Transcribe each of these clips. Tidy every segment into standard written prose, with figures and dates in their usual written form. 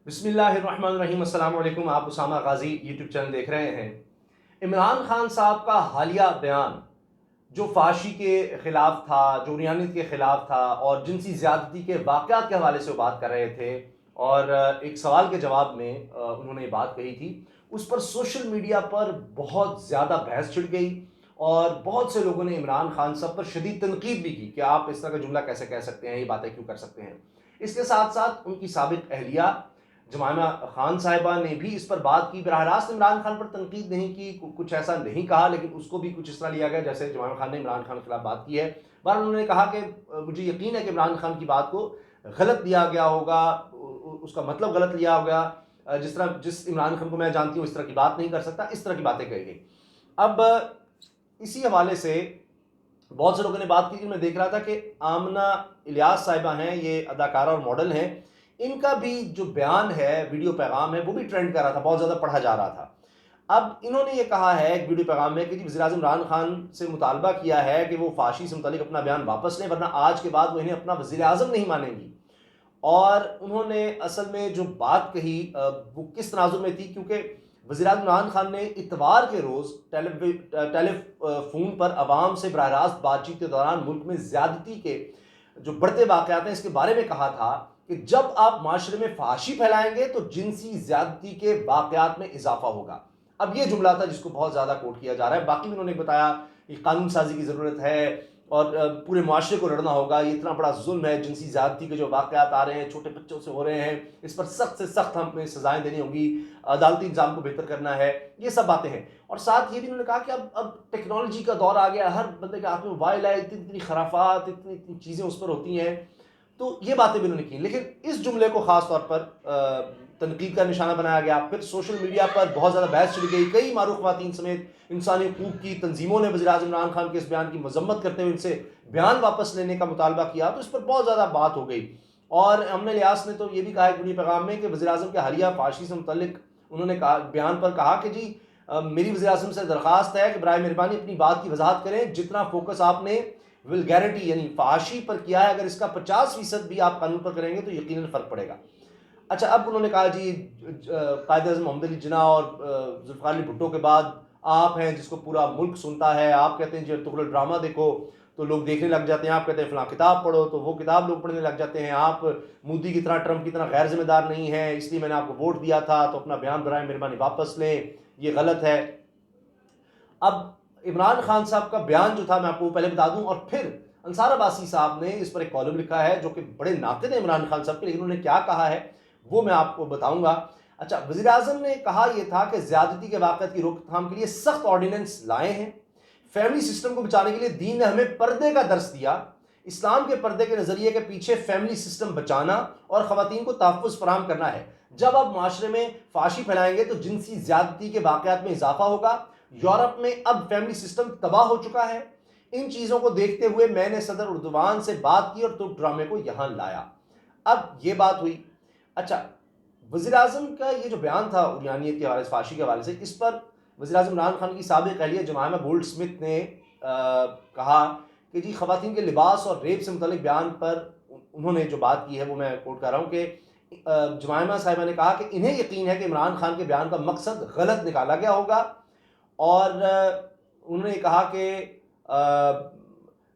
بسم اللہ الرحمن الرحیم۔ السلام علیکم۔ آپ اسامہ غازی یوٹیوب چینل دیکھ رہے ہیں۔ عمران خان صاحب کا حالیہ بیان جو فحاشی کے خلاف تھا، جو عریانیت کے خلاف تھا اور جنسی زیادتی کے واقعات کے حوالے سے وہ بات کر رہے تھے، اور ایک سوال کے جواب میں انہوں نے یہ بات کہی تھی، اس پر سوشل میڈیا پر بہت زیادہ بحث چھڑ گئی اور بہت سے لوگوں نے عمران خان صاحب پر شدید تنقید بھی کی کہ آپ اس طرح کا جملہ کیسے کہہ سکتے ہیں، یہ باتیں کیوں کر سکتے ہیں۔ اس کے ساتھ ساتھ ان کی سابق اہلیہ جمائمہ خان صاحبہ نے بھی اس پر بات کی، براہ راست عمران خان پر تنقید نہیں کی، کچھ ایسا نہیں کہا، لیکن اس کو بھی کچھ اس طرح لیا گیا جیسے جمائمہ خان نے عمران خان کے خلاف بات کی ہے۔ بہرحال انہوں نے کہا کہ مجھے یقین ہے کہ عمران خان کی بات کو غلط لیا گیا ہوگا، اس کا مطلب غلط لیا ہوگا، جس عمران خان کو میں جانتی ہوں اس طرح کی بات نہیں کر سکتا، اس طرح کی باتیں کہی گئی۔ اب اسی حوالے سے بہت سے لوگوں نے بات کی کہ میں دیکھ رہا تھا کہ آمنہ الیاس صاحبہ ہیں، یہ اداکارہ اور ماڈل ہیں، ان کا بھی جو بیان ہے، ویڈیو پیغام ہے، وہ بھی ٹرینڈ کر رہا تھا، بہت زیادہ پڑھا جا رہا تھا۔ اب انہوں نے یہ کہا ہے ایک ویڈیو پیغام میں کہ وزیر اعظم عمران خان سے مطالبہ کیا ہے کہ وہ فحاشی سے متعلق اپنا بیان واپس لیں، ورنہ آج کے بعد وہ انہیں اپنا وزیر اعظم نہیں مانیں گی۔ اور انہوں نے اصل میں جو بات کہی وہ کس تناظر میں تھی، کیونکہ وزیر اعظم عمران خان نے اتوار کے روز ٹیلی فون پر عوام سے براہ راست بات چیت کے دوران ملک میں زیادتی کے جو بڑھتے واقعات ہیں اس کے بارے میں کہا تھا کہ جب آپ معاشرے میں فحاشی پھیلائیں گے تو جنسی زیادتی کے واقعات میں اضافہ ہوگا۔ اب یہ جملہ تھا جس کو بہت زیادہ کوٹ کیا جا رہا ہے۔ باقی بھی انہوں نے بتایا کہ قانون سازی کی ضرورت ہے اور پورے معاشرے کو لڑنا ہوگا، یہ اتنا بڑا ظلم ہے، جنسی زیادتی کے جو واقعات آ رہے ہیں چھوٹے بچوں سے ہو رہے ہیں، اس پر سخت سے سخت ہمیں سزائیں دینی ہوگی، عدالتی نظام کو بہتر کرنا ہے، یہ سب باتیں ہیں۔ اور ساتھ یہ بھی انہوں نے کہا کہ اب ٹیکنالوجی کا دور آ گیا، ہر بندے کے ہاتھ میں موبائل ہے، اتنی خرافات، اتنی چیزیں اس پر ہوتی ہیں، تو یہ باتیں بھی انہوں نے کی۔ لیکن اس جملے کو خاص طور پر تنقید کا نشانہ بنایا گیا۔ پھر سوشل میڈیا پر بہت زیادہ بحث چل گئی، کئی معروف خواتین سمیت انسانی حقوق کی تنظیموں نے وزیر اعظم عمران خان کے اس بیان کی مذمت کرتے ہوئے ان سے بیان واپس لینے کا مطالبہ کیا، تو اس پر بہت زیادہ بات ہو گئی۔ اور امن الیاس نے تو یہ بھی کہا ایک ویڈیو پیغام میں کہ وزیر اعظم کے حالیہ فحاشی سے متعلق انہوں نے بیان پر کہا کہ جی میری وزیر اعظم سے درخواست ہے کہ برائے مہربانی اپنی بات کی وضاحت کریں، جتنا فوکس آپ نے ولگیرٹی یعنی فحاشی پر کیا ہے، اگر اس کا 50% بھی آپ قانون پر کریں گے تو یقیناً فرق پڑے گا۔ اچھا، اب انہوں نے کہا جی قائد اعظم محمد علی جناح اور ذوالفقار علی بھٹو کے بعد آپ ہیں جس کو پورا ملک سنتا ہے، آپ کہتے ہیں جی ارطغرل ڈرامہ دیکھو تو لوگ دیکھنے لگ جاتے ہیں، آپ کہتے ہیں فلاں کتاب پڑھو تو وہ کتاب لوگ پڑھنے لگ جاتے ہیں، آپ مودی کی طرح ٹرمپ کی طرح غیر ذمہ دار نہیں ہیں، اس لیے میں نے آپ کو ووٹ دیا تھا تو اپنا بیان برائے مہربانی واپس لیں، یہ غلط ہے۔ اب عمران خان صاحب کا بیان جو تھا میں آپ کو پہلے بتا دوں، اور پھر انصار عباسی صاحب نے اس پر ایک کالم لکھا ہے جو کہ بڑے ناقد ہیں عمران خان صاحب کے، لیکن انہوں نے کیا کہا ہے وہ میں آپ کو بتاؤں گا۔ اچھا، وزیر اعظم نے کہا یہ تھا کہ زیادتی کے واقعات کی روک تھام کے لیے سخت آرڈیننس لائے ہیں، فیملی سسٹم کو بچانے کے لیے دین نے ہمیں پردے کا درس دیا، اسلام کے پردے کے نظریے کے پیچھے فیملی سسٹم بچانا اور خواتین کو تحفظ فراہم کرنا ہے۔ جب آپ معاشرے میں فحاشی پھیلائیں گے تو جنسی زیادتی کے واقعات میں اضافہ ہوگا۔ یورپ میں اب فیملی سسٹم تباہ ہو چکا ہے۔ ان چیزوں کو دیکھتے ہوئے میں نے صدر اردوان سے بات کی اور ترک ڈرامے کو یہاں لایا۔ اب یہ بات ہوئی۔ اچھا، وزیر اعظم کا یہ جو بیان تھا عریانیت کے حوالے سے، فحاشی کے حوالے سے، اس پر وزیر اعظم عمران خان کی سابق اہلیہ جمائمہ گولڈ سمتھ نے کہا کہ جی خواتین کے لباس اور ریپ سے متعلق بیان پر انہوں نے جو بات کی ہے وہ میں کوٹ کر رہا ہوں کہ جمائمہ صاحبہ نے کہا کہ انہیں یقین ہے کہ عمران خان کے بیان کا مقصد غلط نکالا گیا ہوگا، اور انہوں نے کہا کہ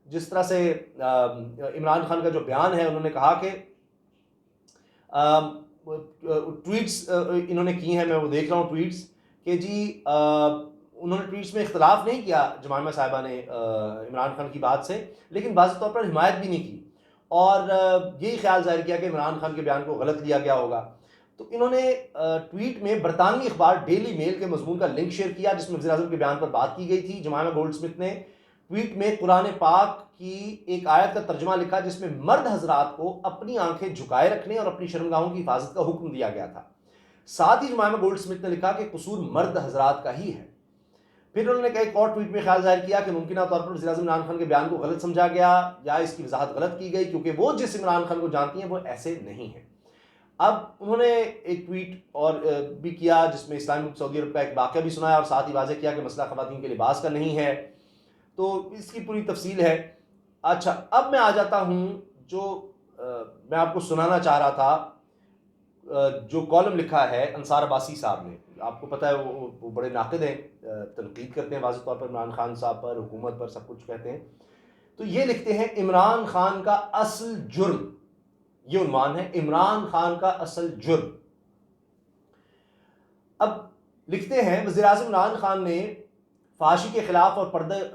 جس طرح سے عمران خان کا جو بیان ہے، انہوں نے کہا کہ ٹویٹس انہوں نے کی ہیں، میں وہ دیکھ رہا ہوں ٹویٹس، کہ جی انہوں نے ٹویٹس میں اختلاف نہیں کیا جمائمہ صاحبہ نے عمران خان کی بات سے، لیکن واضح طور پر حمایت بھی نہیں کی، اور یہی خیال ظاہر کیا کہ عمران خان کے بیان کو غلط لیا گیا ہوگا۔ تو انہوں نے ٹویٹ میں برطانوی اخبار ڈیلی میل کے مضمون کا لنک شیئر کیا جس میں وزیر اعظم کے بیان پر بات کی گئی تھی۔ جمائمہ گولڈ سمتھ نے ٹویٹ میں قرآن پاک کی ایک آیت کا ترجمہ لکھا جس میں مرد حضرات کو اپنی آنکھیں جھکائے رکھنے اور اپنی شرمگاہوں کی حفاظت کا حکم دیا گیا تھا۔ ساتھ ہی جمائمہ گولڈ سمتھ نے لکھا کہ قصور مرد حضرات کا ہی ہے۔ پھر انہوں نے ایک اور ٹویٹ میں خیال ظاہر کیا کہ ممکنہ طور پر وزیر اعظم عمران خان کے بیان کو غلط سمجھا گیا یا اس کی وضاحت غلط کی گئی، کیونکہ وہ جس عمران خان کو جانتی ہیں وہ ایسے نہیں ہیں۔ اب انہوں نے ایک ٹویٹ اور بھی کیا جس میں اسلامی ملک سعودی عرب کا ایک واقعہ بھی سنایا اور ساتھ ہی واضح کیا کہ مسئلہ خواتین کے لباس کا نہیں ہے، تو اس کی پوری تفصیل ہے۔ اچھا، اب میں آ جاتا ہوں جو میں آپ کو سنانا چاہ رہا تھا جو کالم لکھا ہے انصار عباسی صاحب نے، آپ کو پتہ ہے وہ بڑے ناقد ہیں، تنقید کرتے ہیں واضح طور پر عمران خان صاحب پر، حکومت پر، سب کچھ کہتے ہیں. تو یہ لکھتے ہیں عمران خان کا اصل جرم، یہ عنوان ہے عمران خان کا اصل جرم. اب لکھتے ہیں وزیر اعظم عمران خان نے فحاشی کے خلاف اور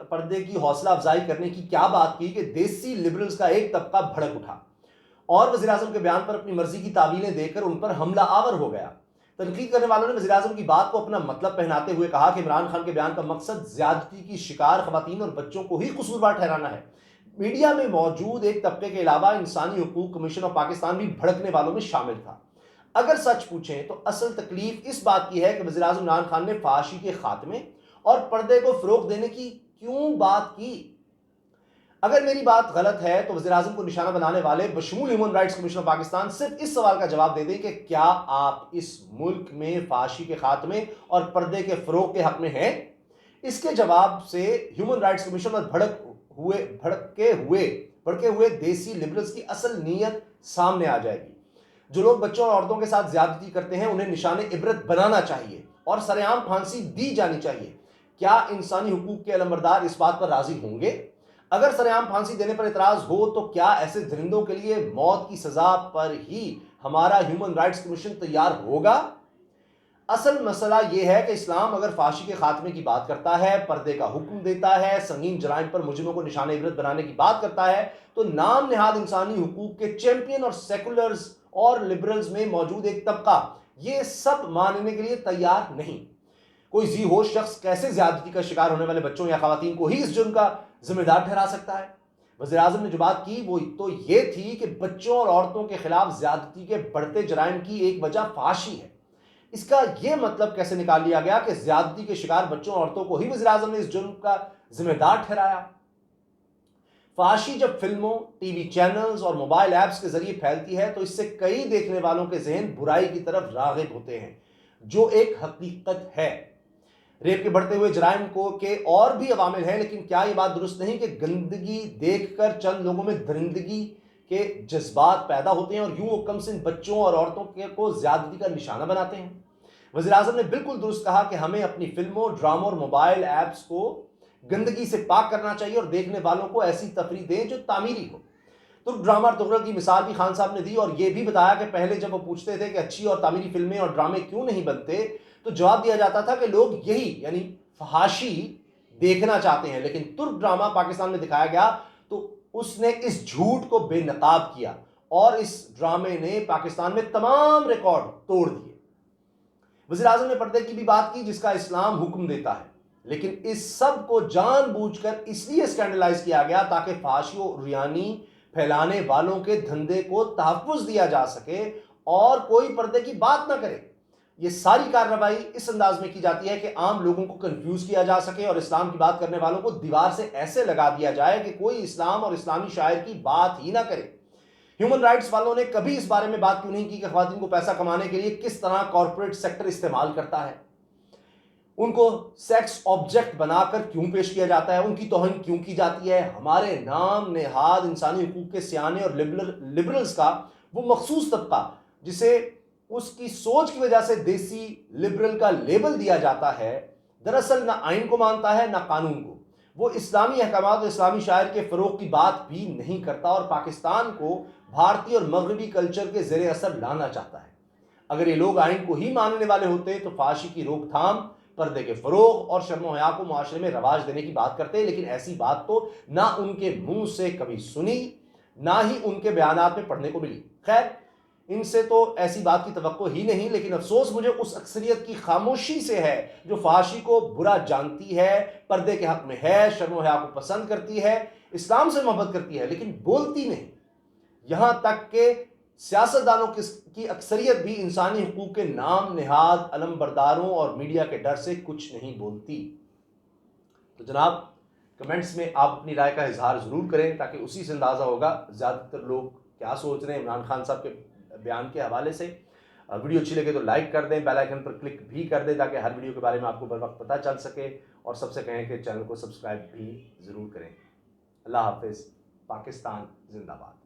پردے کی حوصلہ افزائی کرنے کی کیا بات کی کہ دیسی لبرلز کا ایک طبقہ بھڑک اٹھا اور وزیر اعظم کے بیان پر اپنی مرضی کی تعویلیں دے کر ان پر حملہ آور ہو گیا. تنقید کرنے والوں نے وزیر اعظم کی بات کو اپنا مطلب پہناتے ہوئے کہا کہ عمران خان کے بیان کا مقصد زیادتی کی شکار خواتین اور بچوں کو ہی قصوروار ٹھہرانا ہے. میڈیا میں موجود ایک طبقے کے علاوہ انسانی حقوق کمیشن آف پاکستان بھی بھڑکنے والوں میں شامل تھا. اگر سچ پوچھیں تو اصل تکلیف اس بات کی ہے کہ وزیر اعظم عمران خان نے فحاشی کے خاتمے اور پردے کو فروغ دینے کی کیوں بات کی. اگر میری بات غلط ہے تو وزیر اعظم کو نشانہ بنانے والے بشمول human rights commission of Pakistan صرف اس سوال کا جواب دے دیں کہ کیا آپ اس ملک میں فحاشی کے خاتمے اور پردے کے فروغ کے حق میں ہیں؟ اس کے جواب سے ہیومن رائٹس کمیشن اور بھڑکے ہوئے دیسی لبرلز کی اصل نیت سامنے آ جائے گی. جو لوگ بچوں اور عورتوں کے ساتھ زیادتی کرتے ہیں انہیں نشان عبرت بنانا چاہیے اور سر عام پھانسی دی جانی چاہیے. کیا انسانی حقوق کے علمبردار اس بات پر راضی ہوں گے؟ اگر سر عام پھانسی دینے پر اعتراض ہو تو کیا ایسے درندوں کے لیے موت کی سزا پر ہی ہمارا ہیومن رائٹس کمیشن تیار ہوگا؟ اصل مسئلہ یہ ہے کہ اسلام اگر فحاشی کے خاتمے کی بات کرتا ہے، پردے کا حکم دیتا ہے، سنگین جرائم پر مجرموں کو نشان عبرت بنانے کی بات کرتا ہے، تو نام نہاد انسانی حقوق کے چیمپئن اور سیکولرز اور لبرلز میں موجود ایک طبقہ یہ سب ماننے کے لیے تیار نہیں. کوئی ذی ہوش شخص کیسے زیادتی کا شکار ہونے والے بچوں یا خواتین کو ہی اس جرم کا ذمہ دار ٹھہرا سکتا ہے؟ وزیر اعظم نے جو بات کی وہ تو یہ تھی کہ بچوں اور عورتوں کے خلاف زیادتی کے بڑھتے جرائم کی ایک وجہ فحاشی ہے. اس کا یہ مطلب کیسے نکال لیا گیا کہ زیادتی کے شکار بچوں اور عورتوں کو ہی وزیر اعظم نے اس جرم کا ذمہ دار ٹھہرایا؟ فحاشی جب فلموں، ٹی وی چینلز اور موبائل ایپس کے ذریعے پھیلتی ہے تو اس سے کئی دیکھنے والوں کے ذہن برائی کی طرف راغب ہوتے ہیں، جو ایک حقیقت ہے. ریپ کے بڑھتے ہوئے جرائم کے اور بھی عوامل ہیں، لیکن کیا یہ بات درست نہیں کہ گندگی دیکھ کر چند لوگوں میں درندگی کے جذبات پیدا ہوتے ہیں اور یوں وہ کم سن بچوں اور عورتوں کو زیادتی کا نشانہ بناتے ہیں؟ وزیر اعظم نے بالکل درست کہا کہ ہمیں اپنی فلموں، ڈراموں اور موبائل ایپس کو گندگی سے پاک کرنا چاہیے اور دیکھنے والوں کو ایسی تفریح دیں جو تعمیری ہو. ترک ڈرامہ اور تغرل کی مثال بھی خان صاحب نے دی اور یہ بھی بتایا کہ پہلے جب وہ پوچھتے تھے کہ اچھی اور تعمیری فلمیں اور ڈرامے کیوں نہیں بنتے تو جواب دیا جاتا تھا کہ لوگ یہی یعنی فحاشی دیکھنا چاہتے ہیں. لیکن ترک ڈرامہ پاکستان میں دکھایا گیا تو اس نے اس جھوٹ کو بے نقاب کیا اور اس ڈرامے نے پاکستان میں تمام ریکارڈ توڑ دیے. وزیر اعظم نے پردے کی بھی بات کی جس کا اسلام حکم دیتا ہے، لیکن اس سب کو جان بوجھ کر اس لیے اسکینڈلائز کیا گیا تاکہ فحاشی و عریانی پھیلانے والوں کے دھندے کو تحفظ دیا جا سکے اور کوئی پردے کی بات نہ کرے. یہ ساری کارروائی اس انداز میں کی جاتی ہے کہ عام لوگوں کو کنفیوز کیا جا سکے اور اسلام کی بات کرنے والوں کو دیوار سے ایسے لگا دیا جائے کہ کوئی اسلام اور اسلامی شاعر کی بات ہی نہ کرے. ہیومن رائٹس والوں نے کبھی اس بارے میں بات کیوں نہیں کی کہ خواتین کو پیسہ کمانے کے لیے کس طرح کارپوریٹ سیکٹر استعمال کرتا ہے، ان کو سیکس آبجیکٹ بنا کر کیوں پیش کیا جاتا ہے، ان کی توہین کیوں کی جاتی ہے. ہمارے نام نہاد انسانی حقوق کے سیانے اور لبرلز کا وہ مخصوص طبقہ جسے اس کی سوچ کی وجہ سے دیسی لبرل کا لیبل دیا جاتا ہے، دراصل نہ آئین کو مانتا ہے نہ قانون کو. وہ اسلامی احکامات اور اسلامی شاعر کے فروغ کی بات بھی نہیں کرتا اور پاکستان کو بھارتی اور مغربی کلچر کے زیر اثر لانا چاہتا ہے. اگر یہ لوگ آئین کو ہی ماننے والے ہوتے تو فحاشی کی روک تھام، پردے کے فروغ اور شرم و حیا کو معاشرے میں رواج دینے کی بات کرتے، لیکن ایسی بات تو نہ ان کے منہ سے کبھی سنی نہ ہی ان کے بیانات میں پڑھنے کو ملی. خیر، ان سے تو ایسی بات کی توقع ہی نہیں، لیکن افسوس مجھے اس اکثریت کی خاموشی سے ہے جو فحاشی کو برا جانتی ہے، پردے کے حق میں ہے، شرم و حیا کو پسند کرتی ہے، اسلام سے محبت کرتی ہے لیکن بولتی نہیں. یہاں تک کہ سیاستدانوں کی اکثریت بھی انسانی حقوق کے نام نہاد علم برداروں اور میڈیا کے ڈر سے کچھ نہیں بولتی. تو جناب کمنٹس میں آپ اپنی رائے کا اظہار ضرور کریں تاکہ اسی سے اندازہ ہوگا زیادہ تر لوگ کیا سوچ رہے ہیں عمران خان صاحب کے بیان کے حوالے سے. ویڈیو اچھی لگے تو لائک کر دیں، بیل آئیکن پر کلک بھی کر دیں تاکہ ہر ویڈیو کے بارے میں آپ کو بر وقت پتہ چل سکے، اور سب سے کہیں کہ چینل کو سبسکرائب بھی ضرور کریں. اللہ حافظ. پاکستان زندہ باد.